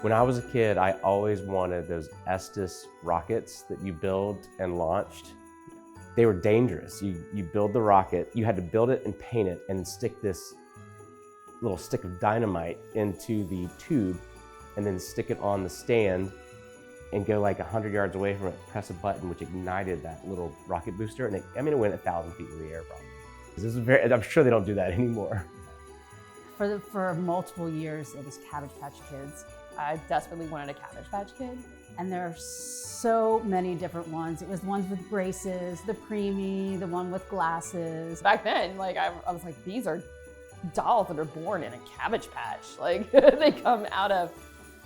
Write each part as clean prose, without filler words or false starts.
When I was a kid, I always wanted those Estes rockets that you build and launched. They were dangerous. You build the rocket, you had to build it and paint it and stick this little stick of dynamite into the tube and then stick it on the stand and go like 100 yards away from it, press a button which ignited that little rocket booster, and it went 1,000 feet in the air probably. This is I'm sure they don't do that anymore. For multiple years, it was Cabbage Patch Kids. I desperately wanted a Cabbage Patch Kid. And there are so many different ones. It was the ones with braces, the preemie, the one with glasses. Back then, like I was like, these are dolls that are born in a Cabbage Patch. Like they come out of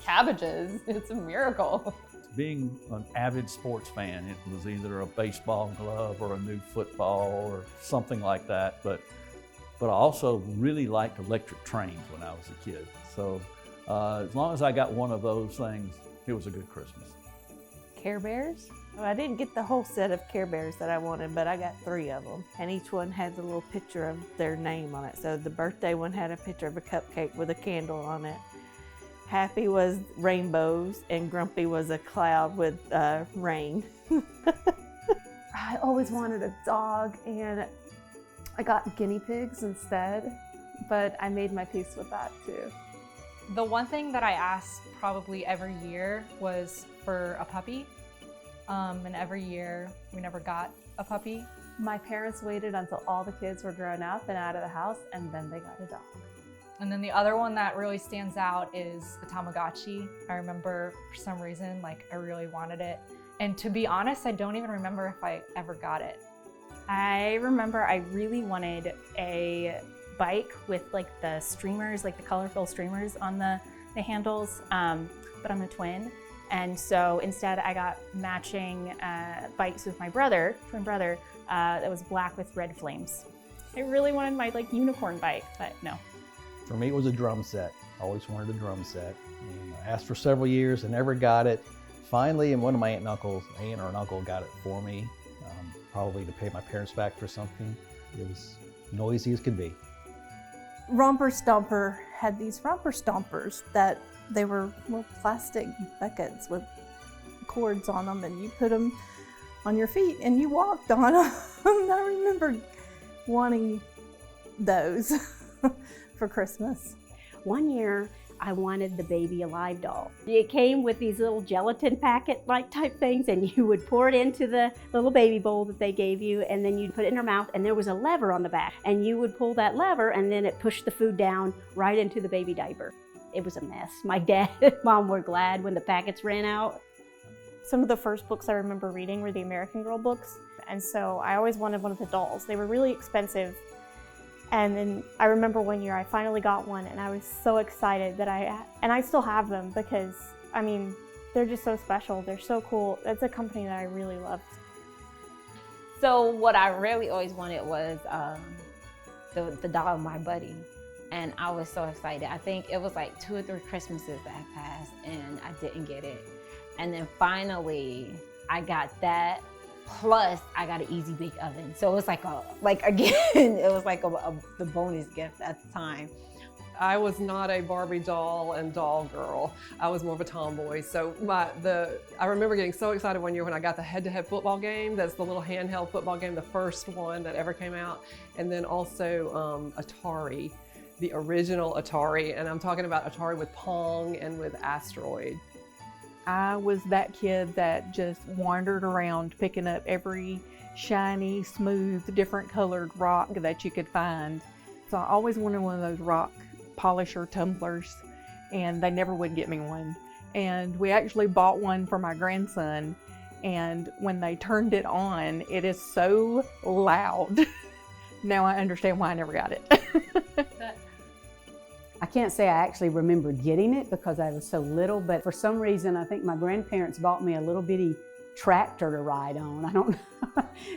cabbages. It's a miracle. Being an avid sports fan, it was either a baseball glove or a new football or something like that. But I also really liked electric trains when I was a kid. So as long as I got one of those things, it was a good Christmas. Care Bears? Well, I didn't get the whole set of Care Bears that I wanted, but I got 3 of them. And each one had a little picture of their name on it. So the birthday one had a picture of a cupcake with a candle on it. Happy was rainbows, and Grumpy was a cloud with rain. I always wanted a dog, and I got guinea pigs instead, but I made my peace with that too. The one thing that I asked probably every year was for a puppy, and every year we never got a puppy. My parents waited until all the kids were grown up and out of the house, and then they got a dog. And then the other one that really stands out is the Tamagotchi. I remember for some reason, like I really wanted it. And to be honest, I don't even remember if I ever got it. I remember I really wanted a bike with like the streamers, like the colorful streamers on the handles, but I'm a twin. And so instead I got matching bikes with my brother, twin brother, that was black with red flames. I really wanted my like unicorn bike, but no. For me, it was a drum set. I always wanted a drum set. And I asked for several years and never got it. Finally, and one of my aunt or an uncle got it for me, probably to pay my parents back for something. It was noisy as could be. Romper Stomper had these romper stompers that they were little plastic buckets with cords on them, and you put them on your feet and you walked on them. I remember wanting those for Christmas. One year, I wanted the Baby Alive doll. It came with these little gelatin packet-like type things, and you would pour it into the little baby bowl that they gave you, and then you'd put it in her mouth, and there was a lever on the back, and you would pull that lever, and then it pushed the food down right into the baby diaper. It was a mess. My dad and mom were glad when the packets ran out. Some of the first books I remember reading were the American Girl books, and so I always wanted one of the dolls. They were really expensive. And then I remember one year I finally got one, and I was so excited that I still have them because, I mean, they're just so special. They're so cool. That's a company that I really love. So what I really always wanted was the doll of my buddy. And I was so excited. I think it was like 2 or 3 Christmases that had passed and I didn't get it. And then finally I got that. Plus, I got an easy bake oven. So it was like it was like the bonus gift at the time. I was not a Barbie doll and doll girl. I was more of a tomboy. So I remember getting so excited one year when I got the head-to-head football game. That's the little handheld football game, the first one that ever came out. And then also Atari, the original Atari. And I'm talking about Atari with Pong and with Asteroid. I was that kid that just wandered around picking up every shiny, smooth, different colored rock that you could find. So I always wanted one of those rock polisher tumblers, and they never would get me one. And we actually bought one for my grandson, and when they turned it on, it is so loud. Now I understand why I never got it. I can't say I actually remember getting it because I was so little, but for some reason, I think my grandparents bought me a little bitty tractor to ride on. I don't know.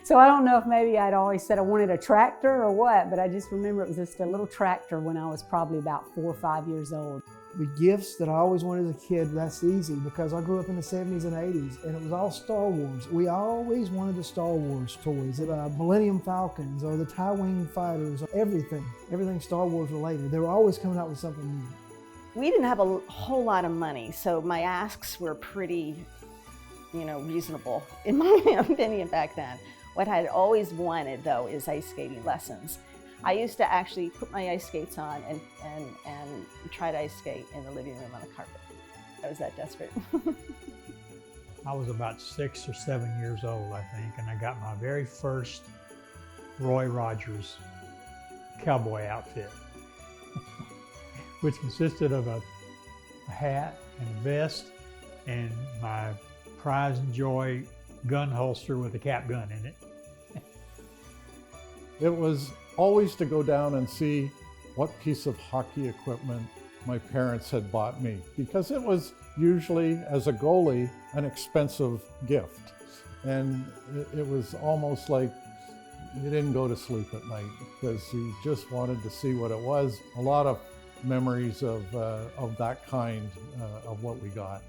So I don't know if maybe I'd always said I wanted a tractor or what, but I just remember it was just a little tractor when I was probably about 4 or 5 years old. The gifts that I always wanted as a kid, that's easy because I grew up in the 70s and 80s and it was all Star Wars. We always wanted the Star Wars toys, the Millennium Falcons or the TIE Wing fighters, everything Star Wars related. They were always coming out with something new. We didn't have a whole lot of money, so my asks were pretty, reasonable in my opinion back then. What I had always wanted, though, is ice skating lessons. I used to actually put my ice skates on and try to ice skate in the living room on the carpet. I was that desperate. I was about 6 or 7 years old, I think, and I got my very first Roy Rogers cowboy outfit, which consisted of a hat and a vest and my Prize and Joy gun holster with a cap gun in it. It was always to go down and see what piece of hockey equipment my parents had bought me, because it was usually, as a goalie, an expensive gift. And it was almost like you didn't go to sleep at night because you just wanted to see what it was. A lot of memories of that kind of what we got.